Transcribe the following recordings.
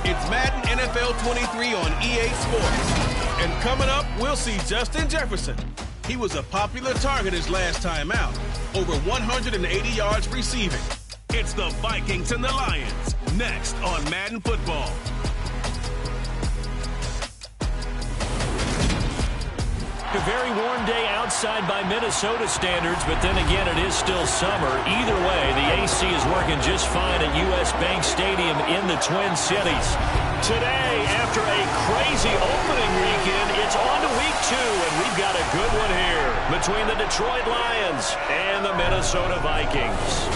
It's Madden NFL 23 on EA Sports. And coming up, we'll see Justin Jefferson. He was a popular target his last time out. Over 180 yards receiving. It's the Vikings and the Lions. Next on Madden Football. A very warm day outside by Minnesota standards, but then again, it is still summer. Either way, the AC is working just fine at U.S. Bank Stadium in the Twin Cities. Today, after a crazy opening weekend, it's on to week 2, and we've got a good one here between the Detroit Lions and the Minnesota Vikings.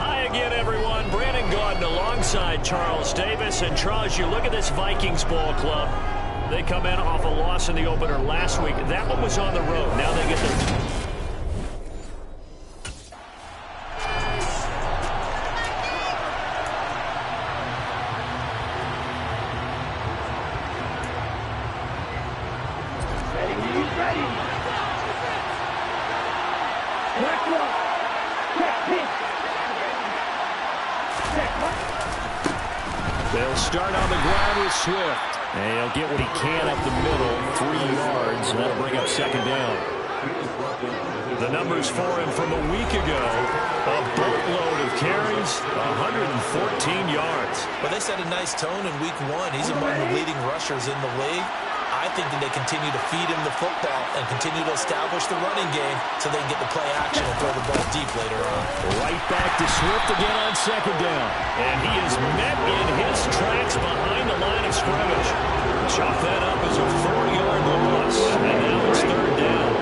Hi again, everyone. Brandon Gaudin alongside Charles Davis. And Charles, you look at this Vikings ball club. They come in off a loss in the opener last week. That one was on the road. Now they get their... They'll start on the ground with Swift. And he'll get what he can up the middle, 3 yards, and that'll bring up second down. The numbers for him from a week ago, a boatload of carries, 114 yards. Well, they set a nice tone in week 1. He's among the leading rushers in the league. I think that they continue to feed him the football and continue to establish the running game so they can get the play action and throw the ball deep later on. Right back to Swift again on second down. And he is met in his tracks behind the line of scrimmage. Chop that up as a 4-yard loss. And now it's third down.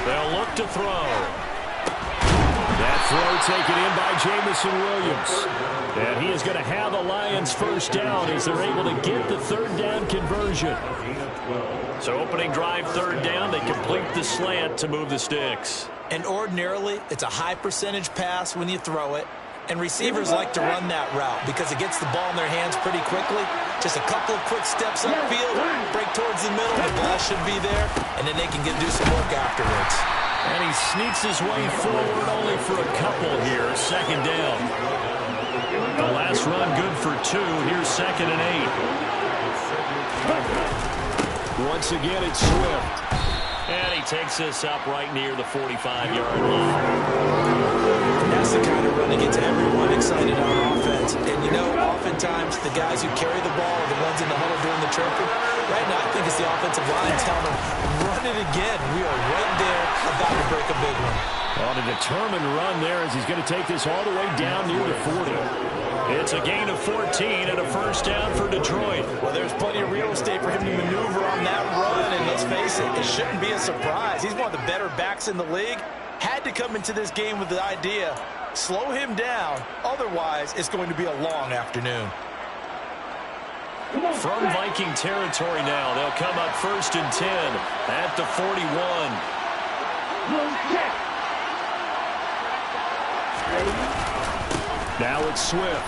They'll look to throw. That throw taken in by Jamison Williams. And he is going to have a Lions first down as they're able to get the third down conversion. So opening drive, third down, they complete the slant to move the sticks. And ordinarily, it's a high percentage pass when you throw it. And receivers like to run that route because it gets the ball in their hands pretty quickly. Just a couple of quick steps upfield, break towards the middle, the ball should be there, and then they can do some work afterwards. And he sneaks his way forward only for a couple here, second down. The last run good for 2. Here's second and 8. Once again, it's Swift. And he takes this up right near the 45-yard line. That's the kind of run that gets everyone excited on offense. And, you know, oftentimes the guys who carry the ball are the ones in the huddle doing the tripping. Right now, I think it's the offensive line telling them, run it again. We are right there about to break a big one. On a determined run there as he's going to take this all the way down near the 40. It's a gain of 14 and a first down for Detroit. Well, there's plenty of real estate for him to maneuver on that run, and let's face it, it shouldn't be a surprise. He's one of the better backs in the league. Had to come into this game with the idea, slow him down, otherwise it's going to be a long afternoon. From Viking territory now, they'll come up first and 10 at the 41. Now it's Swift.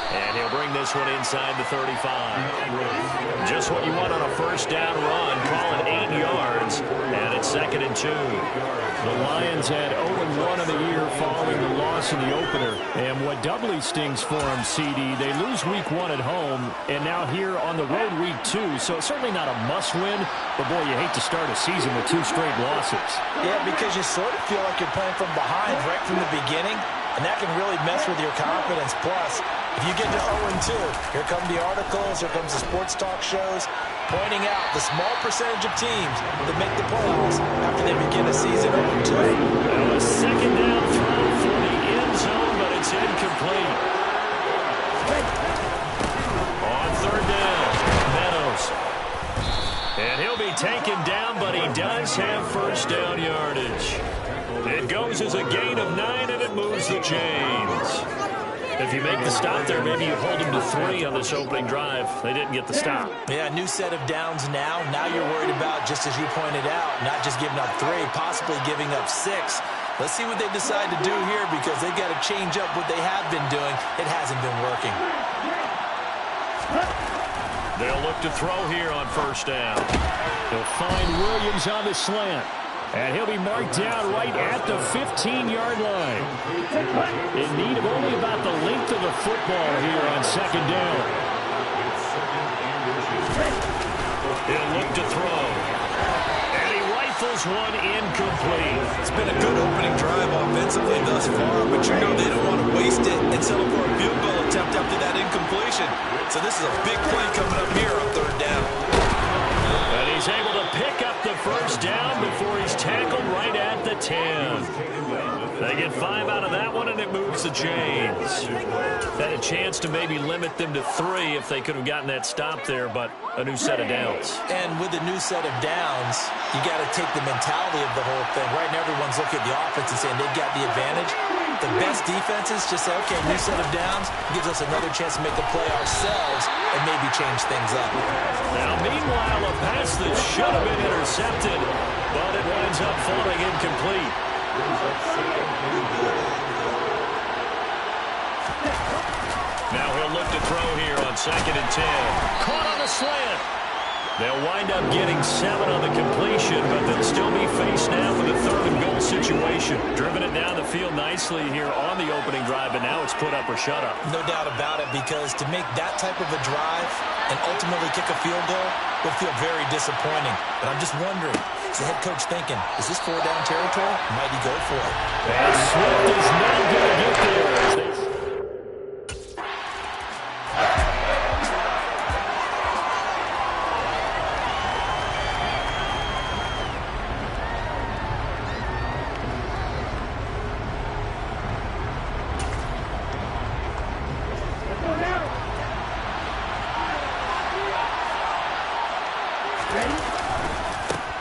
And he'll bring this one inside the 35. Just what you want on a first down run. Call it 8 yards. And it's second and 2. The Lions had 0-1 in the year following the loss in the opener. And what doubly stings for them, CD, they lose week 1 at home. And now here on the road week 2. So it's certainly not a must-win. But, boy, you hate to start a season with 2 straight losses. Yeah, because you sort of feel like you're playing from behind right from the beginning. And that can really mess with your confidence. Plus, if you get to 0-2, here come the articles, here comes the sports talk shows, pointing out the small percentage of teams that make the playoffs after they begin a season 0-2. Well, a second down throw for the end zone, but it's incomplete. On third down, Meadows. And he'll be taken down, but he does have first down yardage. It goes as a gain of 9, and it moves the chains. If you make the stop there, maybe you hold them to 3 on this opening drive. They didn't get the stop. Yeah, new set of downs now. Now you're worried about, just as you pointed out, not just giving up 3, possibly giving up 6. Let's see what they decide to do here because they've got to change up what they have been doing. It hasn't been working. They'll look to throw here on first down. They'll find Williams on the slant. And he'll be marked down right at the 15-yard line. In need of only about the length of the football here on second down. He'll look to throw. And he rifles one incomplete. It's been a good opening drive offensively thus far, but you know they don't want to waste it and settle for a field goal attempt after that incompletion. So this is a big play coming up here on third down. And he's able to pick up the first down before he's tackled right at the 10. They get 5 out of that one, and it moves the chains. Had a chance to maybe limit them to 3 if they could have gotten that stop there, but a new set of downs. And with a new set of downs, you got to take the mentality of the whole thing. Right now, everyone's looking at the offense and saying they've got the advantage. The best defenses just say, okay, new set of downs gives us another chance to make a play ourselves and maybe change things up. Now, meanwhile, a pass that should have been intercepted, but it winds up falling incomplete. Now he'll look to throw here on second and 10. Caught on the slant. They'll wind up getting 7 on the completion, but they'll still be faced now with a third and goal situation. Driven it down the field nicely here on the opening drive, but now it's put up or shut up. No doubt about it, because to make that type of a drive and ultimately kick a field goal would feel very disappointing. But I'm just wondering, is the head coach thinking, is this 4-down territory? Might he go for it? And Swift is not going to get there.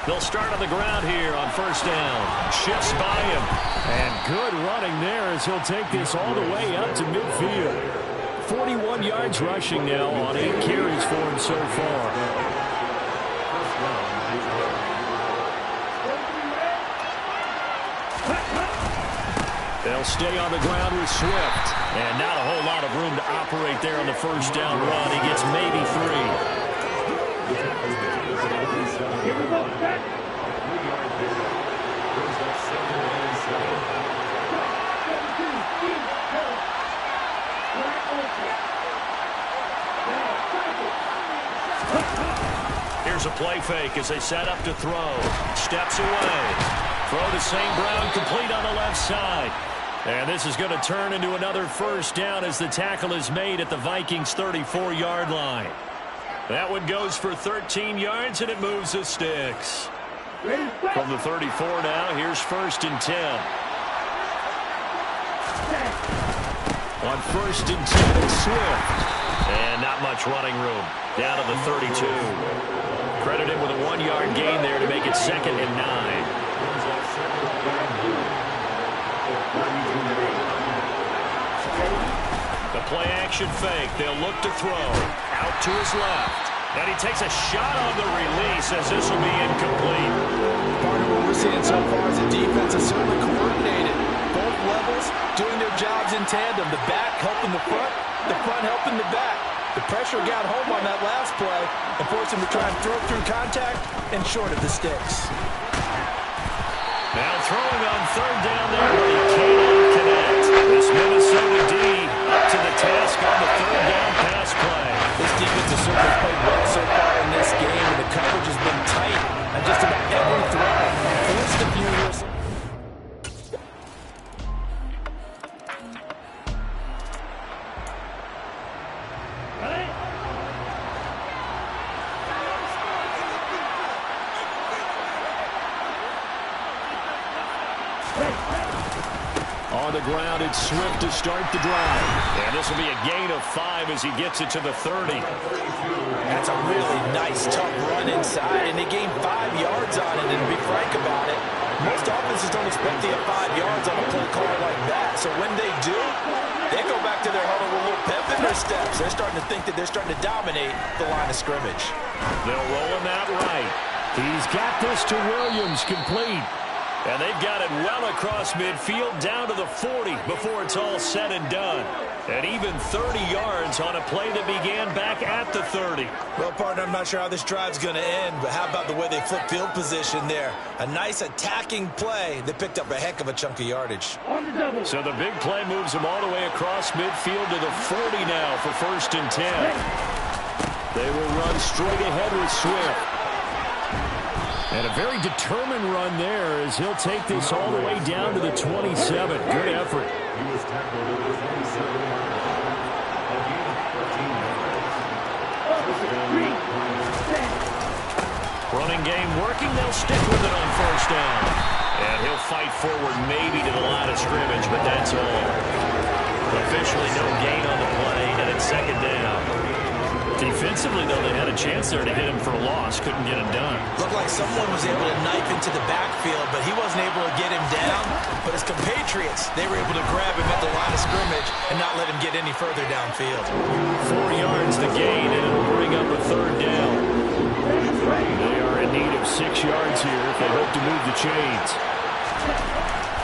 They'll start on the ground here on first down. Shifts by him. And good running there as he'll take this all the way up to midfield. 41 yards rushing now on 8 carries for him so far. They'll stay on the ground with Swift. And not a whole lot of room to operate there on the first down run. He gets maybe 3. Here's a play fake as they set up to throw. Steps away. Throw to St. Brown, complete on the left side. And this is going to turn into another first down as the tackle is made at the Vikings' 34-yard line. That one goes for 13 yards, and it moves the sticks. From the 34 now, here's first and 10. On first and 10, it's Swift. And not much running room. Down to the 32. Credited with a 1-yard gain there to make it second and 9. The play-action fake. They'll look to throw. Out to his left. And he takes a shot on the release as this will be incomplete. Part of what we're seeing so far is the defense is certainly coordinated. Both levels doing their jobs in tandem. The back helping the front helping the back. The pressure got home on that last play and forced him to try and throw through contact and short of the sticks. Now throwing on third down there, but he cannot connect. This Minnesota D up to the task on the third down pass play. This defense has certainly played well so far in this game, and the coverage has been tight on just about every throw. Forced a few here. On the ground, it's Swift to start the drive. And this will be a gain of 5 as he gets it to the 30. That's a really nice, tough run inside, and they gained 5 yards on it. And to be frank about it, most offenses don't expect to get 5 yards on a play call like that. So when they do, they go back to their huddle with a little pep in their steps. They're starting to think that they're starting to dominate the line of scrimmage. They'll roll him out right. He's got this to Williams, complete. And they've got it well across midfield down to the 40 before it's all said and done. And even 30 yards on a play that began back at the 30. Well, partner, I'm not sure how this drive's going to end, but how about the way they flip field position there? A nice attacking play that picked up a heck of a chunk of yardage. So the big play moves them all the way across midfield to the 40 now for 1st and 10. They will run straight ahead with Swift. And a very determined run there as he'll take this all the way down to the 27. Good effort. Running game working. They'll stick with it on 1st down. And he'll fight forward maybe to the line of scrimmage, but that's all. Officially no gain on the play, and it's 2nd down. Defensively, though, they had a chance there to hit him for a loss. Couldn't get it done. Looked like someone was able to knife into the backfield, but he wasn't able to get him down. But his compatriots, they were able to grab him at the line of scrimmage and not let him get any further downfield. 4 yards the gain, and it'll bring up a 3rd down. They are in need of 6 yards here if they hope to move the chains.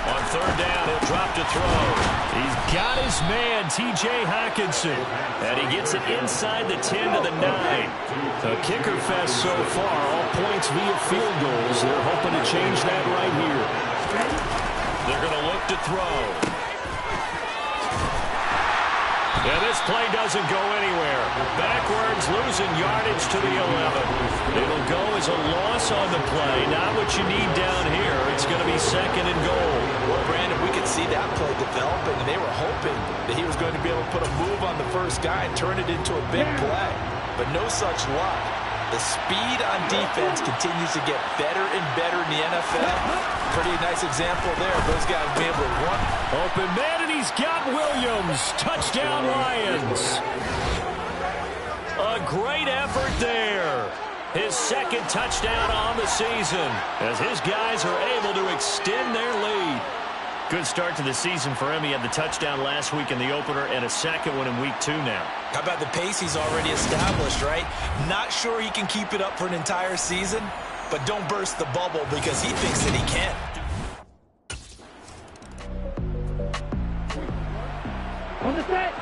On 3rd down, he'll drop to throw. He's got his man, T.J. Hockenson. And he gets it inside the 10 to the 9. A kicker fest so far, all points via field goals. They're hoping to change that right here. They're going to look to throw. And this play doesn't go anywhere. Backwards, losing yardage to the 11. It'll go as a loss on the play. Not what you need down here. It's going to be 2nd and goal. Well, Brandon, we could see that play developing, and they were hoping that he was going to be able to put a move on the first guy and turn it into a big play. But no such luck. The speed on defense continues to get better and better in the NFL. Pretty nice example there. Those guys will be able to run. Open man, and he's got Williams. Touchdown, Lions. A great effort there. His 2nd touchdown on the season as his guys are able to extend their lead. Good start to the season for him. He had the touchdown last week in the opener and a 2nd one in week 2 now. How about the pace he's already established, right? Not sure he can keep it up for an entire season, but don't burst the bubble because he thinks that he can. On the set.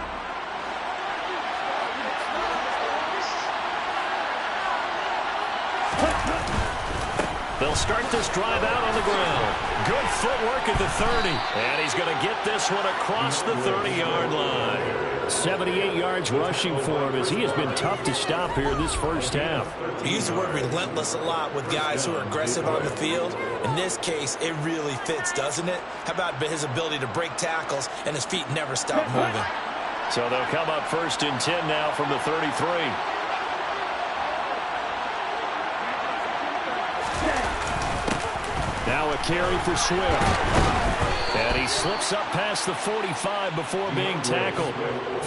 They'll start this drive out on the ground. Good footwork at the 30. And he's going to get this one across the 30-yard line. 78 yards rushing for him as he has been tough to stop here this 1st half. We use the word relentless a lot with guys who are aggressive on the field. In this case, it really fits, doesn't it? How about his ability to break tackles and his feet never stop moving? So they'll come up 1st and 10 now from the 33. Now a carry for Swift. And he slips up past the 45 before being tackled.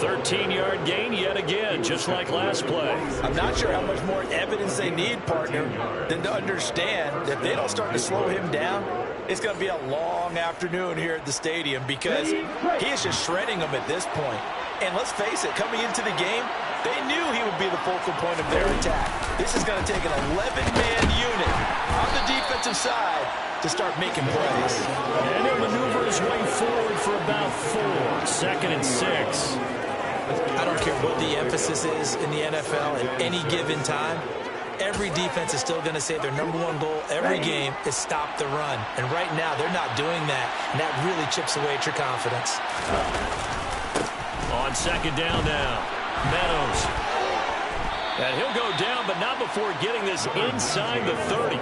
13-yard gain yet again, just like last play. I'm not sure how much more evidence they need, partner, than to understand that if they don't start to slow him down, it's going to be a long afternoon here at the stadium because he is just shredding them at this point. And let's face it, coming into the game, they knew he would be the focal point of their attack. This is going to take an 11-man unit on the defensive side to start making plays. And he'll maneuver his way forward for about 4. 2nd and 6. I don't care what the emphasis is in the NFL at any given time. Every defense is still going to say their #1 goal every game is stop the run. And right now, they're not doing that, and that really chips away at your confidence. On 2nd down now, Meadows. And he'll go down, but not before getting this inside the 30.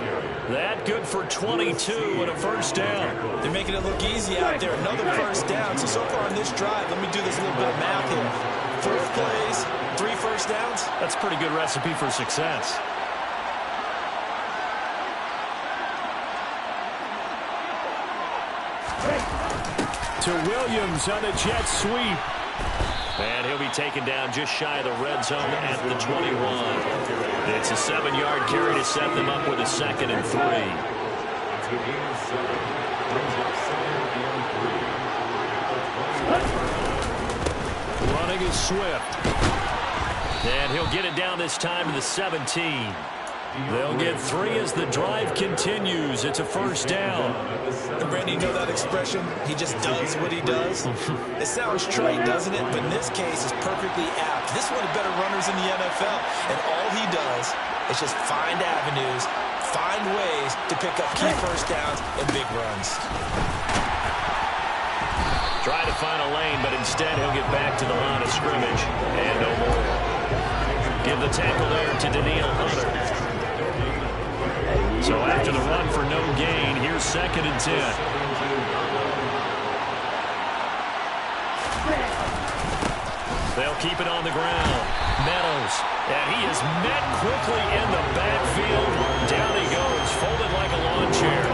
That good for 22 and a 1st down. They're making it look easy out there. Another 1st down. So far on this drive, let me do this little bit of math here. 4 plays, 3 1st downs. That's a pretty good recipe for success. To Williams on a jet sweep. And he'll be taken down just shy of the red zone at the 21. It's a 7-yard carry to set them up with a 2nd and 3. Running is Swift. And he'll get it down this time to the 17. They'll get 3 as the drive continues. It's a first down. And Randy, you know that expression? He just does what he does? It sounds trite, doesn't it? But in this case, it's perfectly apt. This is one of the better runners in the NFL. And all he does is just find avenues, find ways to pick up key first downs and big runs. Try to find a lane, but instead he'll get back to the line of scrimmage. And no more. Give the tackle there to Daniil Hunter. So after the run for no gain, here's 2nd and 10. They'll keep it on the ground. Meadows. And he is met quickly in the backfield. Down he goes, folded like a lawn chair.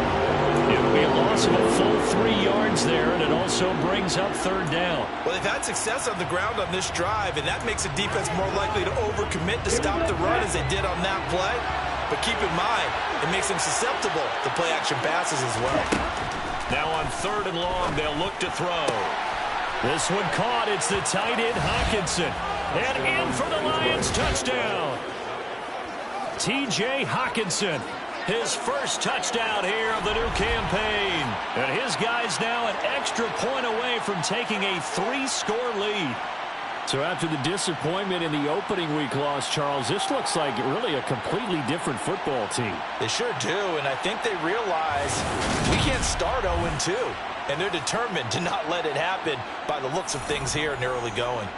It will be a loss of a full 3 yards there, and it also brings up 3rd down. Well, they've had success on the ground on this drive, and that makes the defense more likely to overcommit to stop the run as they did on that play. But keep in mind, it makes them susceptible to play-action passes as well. Now on 3rd and long, they'll look to throw. This one caught. It's the tight end, Hockenson. And in for the Lions, touchdown. T.J. Hockenson, his first touchdown here of the new campaign. And his guys now an extra point away from taking a 3-score lead. So after the disappointment in the opening week loss, Charles, this looks like really a completely different football team. They sure do, and I think they realize we can't start 0-2, and they're determined to not let it happen by the looks of things here in the early going.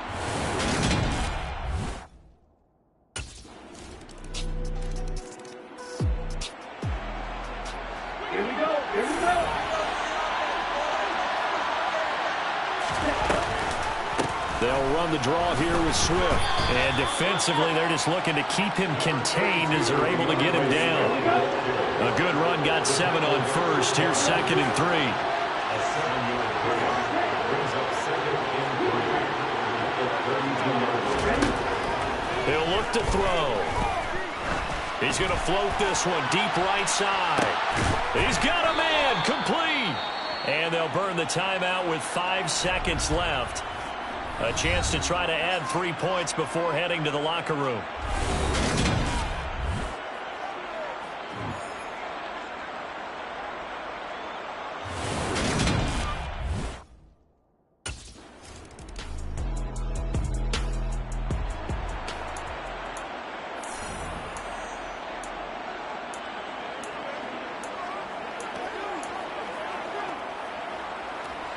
Here we go. Here we go. They'll run the draw here with Swift. And defensively, they're just looking to keep him contained as they're able to get him down. A good run, got 7 on first. Here's 2nd and 3. He'll look to throw. He's going to float this one deep right side. He's got a man, complete. And they'll burn the timeout with 5 seconds left. A chance to try to add 3 points before heading to the locker room.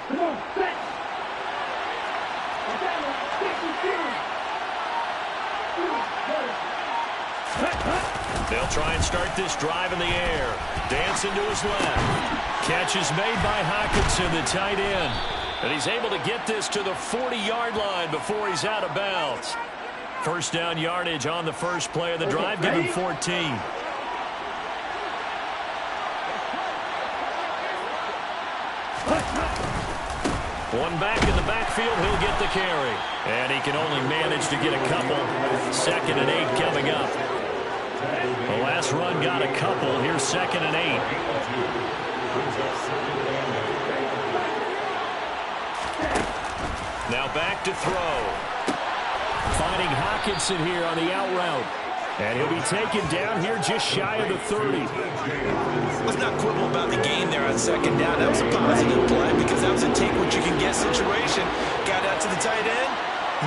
Come on, set. They'll try and start this drive in the air. Dancing to his left. Catch is made by Hockenson, the tight end. And he's able to get this to the 40-yard line before he's out of bounds. First down yardage on the first play of the drive. Give him 14. One back in the backfield, he'll get the carry. And he can only manage to get a couple. 2nd and 8 coming up. The last run got a couple. Here's 2nd and 8. Now back to throw. Finding Hockenson here on the out route. And he'll be taken down here just shy of the 30. Let's not quibble about the gain there on 2nd down. That was a positive play because that was a take-what-you-can-get situation. Got out to the tight end.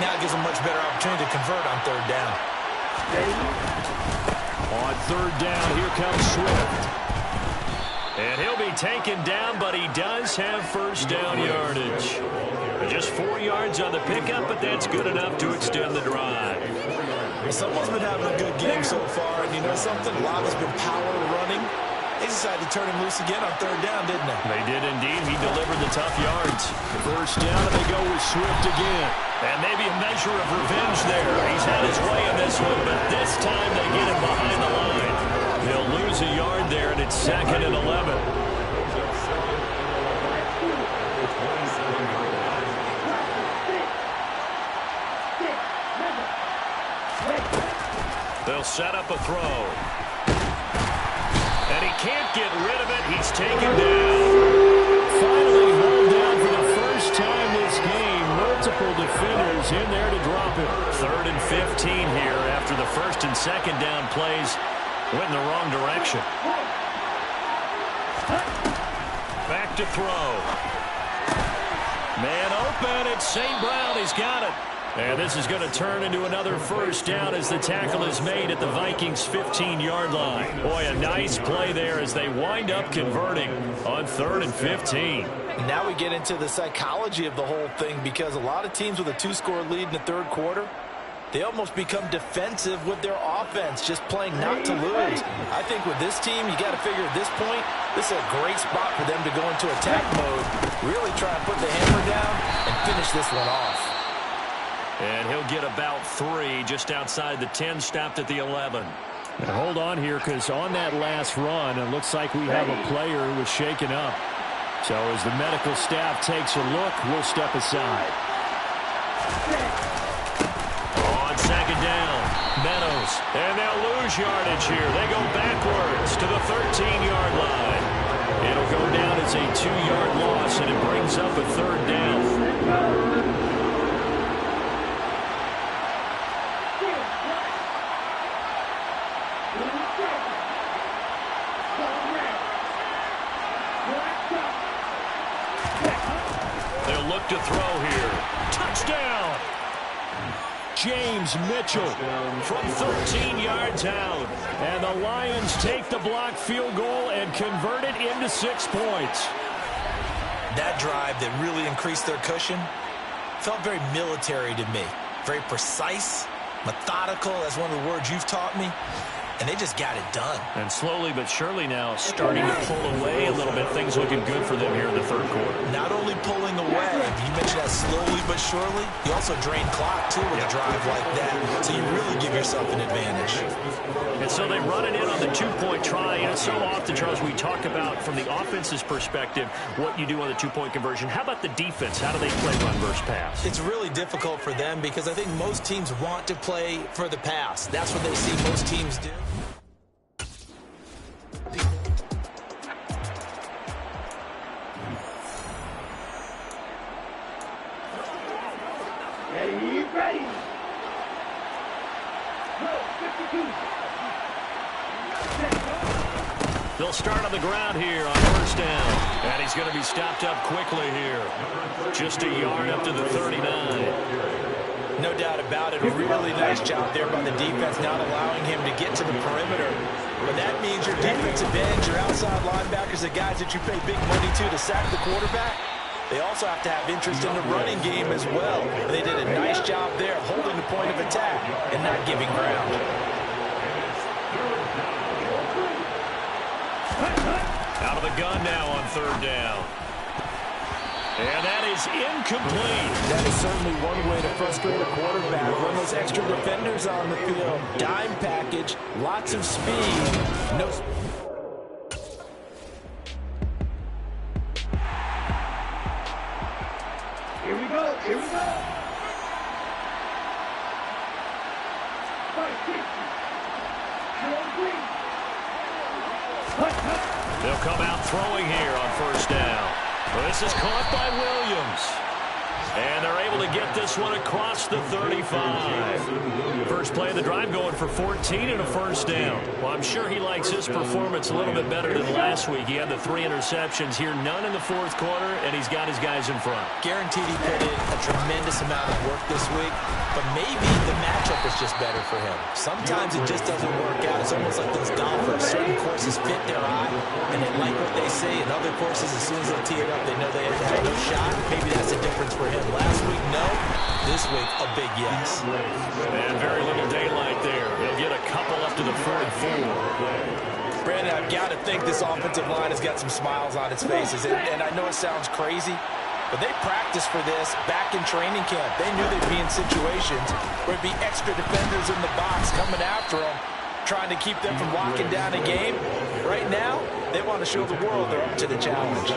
Now it gives him a much better opportunity to convert on 3rd down. On 3rd down, here comes Swift. And he'll be taken down, but he does have first down yardage. Just 4 yards on the pickup, but that's good enough to extend the drive. Someone's been having a good game so far, and you know something? A lot has been power running. They decided to turn him loose again on 3rd down, didn't they? They did indeed. He delivered the tough yards. First down, and they go with Swift again. And maybe a measure of revenge there. He's had his way in this one, but this time they get him behind the line. They'll lose a yard there, and it's 2nd and 11. They'll set up a throw. And he can't get rid of it. He's taken down. Finally hauled down for the first time this game. Multiple defenders in there to drop him. 3rd and 15 here after the 1st and 2nd down plays Went in the wrong direction. Back to throw. Man open. It's St. Brown. He's got it. And this is going to turn into another first down as the tackle is made at the Vikings' 15-yard line. Boy, a nice play there as they wind up converting on 3rd and 15. Now we get into the psychology of the whole thing, because a lot of teams with a 2-score lead in the third quarter, they almost become defensive with their offense, just playing not to lose. I think with this team, you got to figure at this point, this is a great spot for them to go into attack mode, really try and put the hammer down and finish this one off. And he'll get about 3 just outside the 10, stopped at the 11. Now hold on here, because on that last run, it looks like we have a player who was shaken up. So as the medical staff takes a look, we'll step aside. On 2nd down, Meadows. And they'll lose yardage here. They go backwards to the 13-yard line. It'll go down as a 2-yard loss, and it brings up a 3rd down. They'll look to throw here. Touchdown! James Mitchell From 13 yards out. and the Lions take the blocked field goal and convert it into 6 points. That drive that really increased their cushion felt very military to me. Very precise, methodical, that's one of the words you've taught me. And they just got it done. And slowly but surely now starting to pull away a little bit. Things looking good for them here in the third quarter. Not only pulling away, you mentioned that slowly but surely, you also drain clock, too, with a drive like that. So you really give yourself an advantage. And so they run it in on the 2-point try. And so often, Charles, we talk about from the offense's perspective what you do on the 2-point conversion. How about the defense? How do they play run versus pass? It's really difficult for them because I think most teams want to play for the pass. That's what they see most teams do. Ready. Go, 52. They'll start on the ground here on 1st down. And he's going to be stopped up quickly here. Just a yard up to the 39. No doubt about it. A really nice job there by the defense, not allowing him to get to the perimeter. But that means your defensive ends, your outside linebackers, the guys that you pay big money to sack the quarterback, they also have to have interest in the running game as well. And they did a nice job there, holding the point of attack and not giving ground. Out of the gun now on 3rd down. And that is incomplete. That is certainly one way to frustrate a quarterback. Run those extra defenders on the field. Dime package, lots of speed. No. Here we go. 5-6. They'll come out throwing here on 1st down. Well, this is caught by Williams. And they're able to get this one across the 35. First play of the drive going for 14 and a 1st down. Well, I'm sure he likes his performance a little bit better than last week. He had the 3 interceptions here, none in the 4th quarter, and he's got his guys in front. Guaranteed he put in a tremendous amount of work this week, but maybe the matchup is just better for him. Sometimes it just doesn't work out. It's almost like those golfers. Certain courses fit their eye, and they like what they see. In other courses, as soon as they tee it up, they know they have no shot. Maybe that's the difference for him. Last week, no. This week, a big yes. And very little daylight there. He'll get a couple up to the 44. Brandon, I've got to think this offensive line has got some smiles on its faces. And I know it sounds crazy, but they practiced for this back in training camp. They knew they'd be in situations where it'd be extra defenders in the box coming after them, trying to keep them from locking down a game. Right now, they want to show the world they're up to the challenge.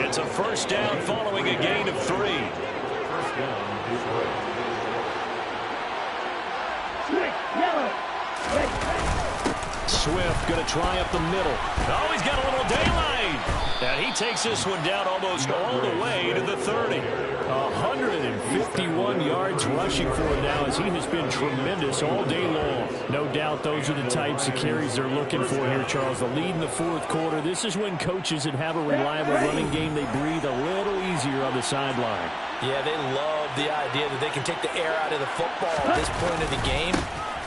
It's a 1st down following a gain of 3. Swift going to try up the middle. Oh, he's got a little daylight. And he takes this one down almost all the way to the 30. 151 yards rushing for him now, as he has been tremendous all day long. No doubt those are the types of carries they're looking for here, Charles. The lead in the fourth quarter. This is when coaches that have a reliable running game, they breathe a little easier on the sideline. Yeah, they love the idea that they can take the air out of the football at this point of the game.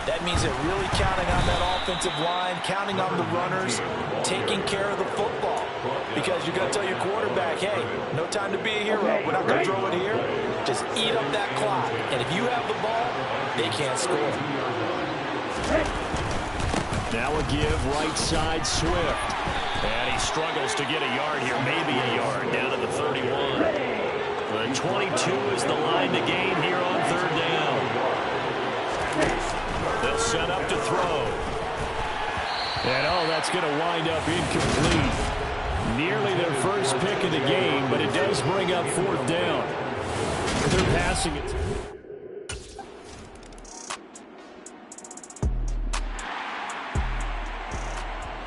That means they're really counting on that offensive line, counting on the runners, taking care of the football. Because you're going to tell your quarterback, hey, no time to be a hero. We're not going to throw it here. Just eat up that clock. And if you have the ball, they can't score. Now a give right side Swift. And he struggles to get a yard here, maybe a yard, down to the 31. The 22 is the line to gain here on third down. They'll set up to throw. And, oh, that's going to wind up incomplete. Nearly their first pick of the game, but it does bring up fourth down. They're passing it.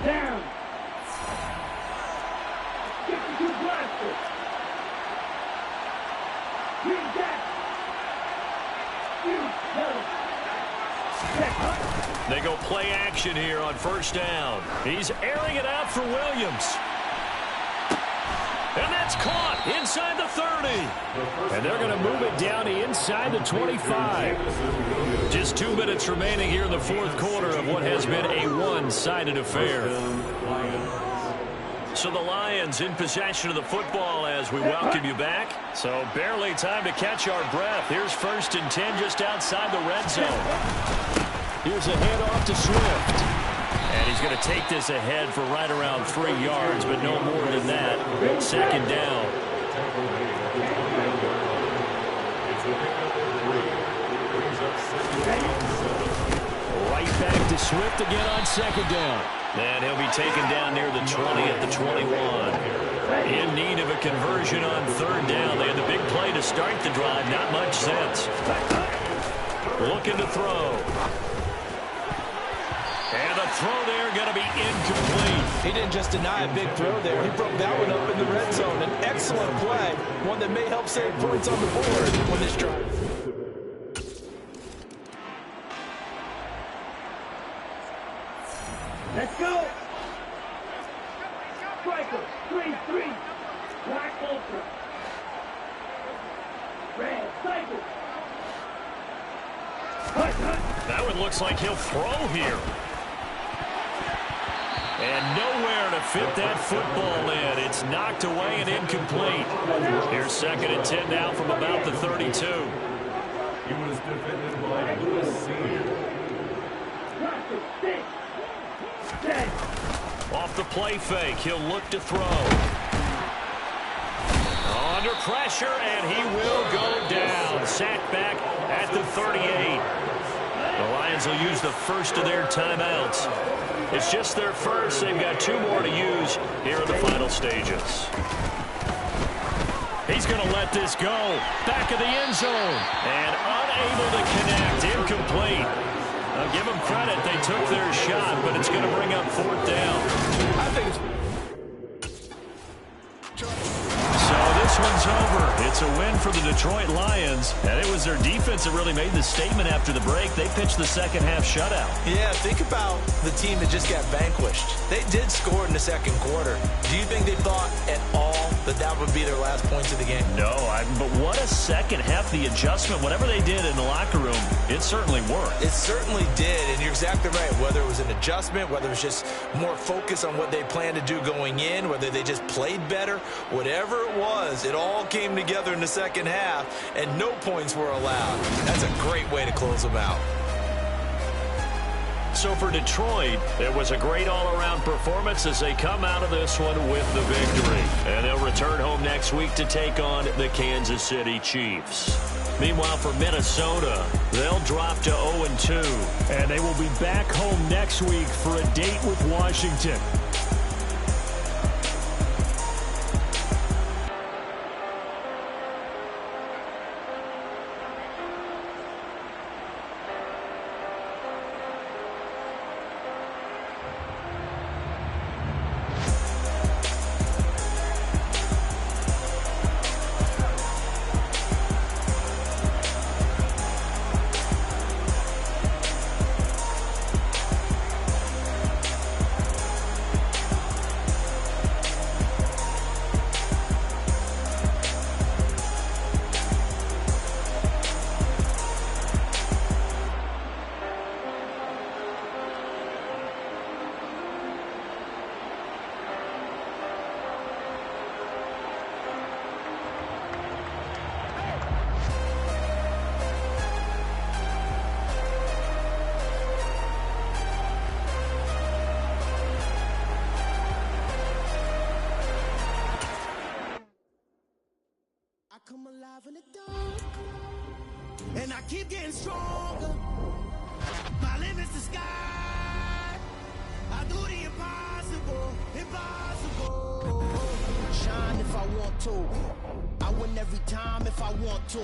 Down. 52 blasters. Green Jack. They go play action here on first down. He's airing it out for Williams. And that's caught inside the 30. And they're going to move it down to inside the 25. Just 2 minutes remaining here in the fourth quarter of what has been a one-sided affair. So the Lions in possession of the football as we welcome you back. So barely time to catch our breath. Here's 1st and 10 just outside the red zone. Here's a handoff to Swift. And he's going to take this ahead for right around 3 yards, but no more than that. 2nd down. Right back to Swift again on 2nd down. And he'll be taken down near the 20 at the 21. In need of a conversion on 3rd down. They had the big play to start the drive. Not much sense. Looking to throw. And the throw there going to be incomplete. He didn't just deny a big throw there. He broke that one up in the red zone. An excellent play. One that may help save points on the board when this drive. Let's go. Striker, 3-3. Black Ultra. Red Cycle. That one looks like he'll throw here. And nowhere to fit that football in. It's knocked away and incomplete. Here's 2nd and 10 now from about the 32. He was defended by USC. Off the play fake, he'll look to throw. Under pressure, and he will go down. Sacked back at the 38. The Lions will use the first of their timeouts. It's just their first. They've got 2 more to use here in the final stages. He's going to let this go. Back of the end zone. And unable to connect. Incomplete. I'll give them credit. They took their shot, but it's going to bring up 4th down. I think it's... So this one's over. It's a win for the Detroit Lions, and it was their defense that really made the statement after the break. They pitched the second half shutout. Yeah, think about the team that just got vanquished. They did score in the second quarter. Do you think they thought at all that that would be their last points of the game? No, but what a second half. The adjustment, whatever they did in the locker room, it certainly worked. It certainly did, and you're exactly right. Whether it was an adjustment, whether it was just more focus on what they planned to do going in, whether they just played better, whatever it was, it all came together in the second half, and no points were allowed. That's a great way to close them out. So for Detroit, it was a great all-around performance as they come out of this one with the victory. And they'll return home next week to take on the Kansas City Chiefs. Meanwhile, for Minnesota, they'll drop to 0-2. And they will be back home next week for a date with Washington. survive in the dark, and I keep getting stronger. My limit's the sky. I do the impossible, impossible. Shine if I want to. I win every time if I want to.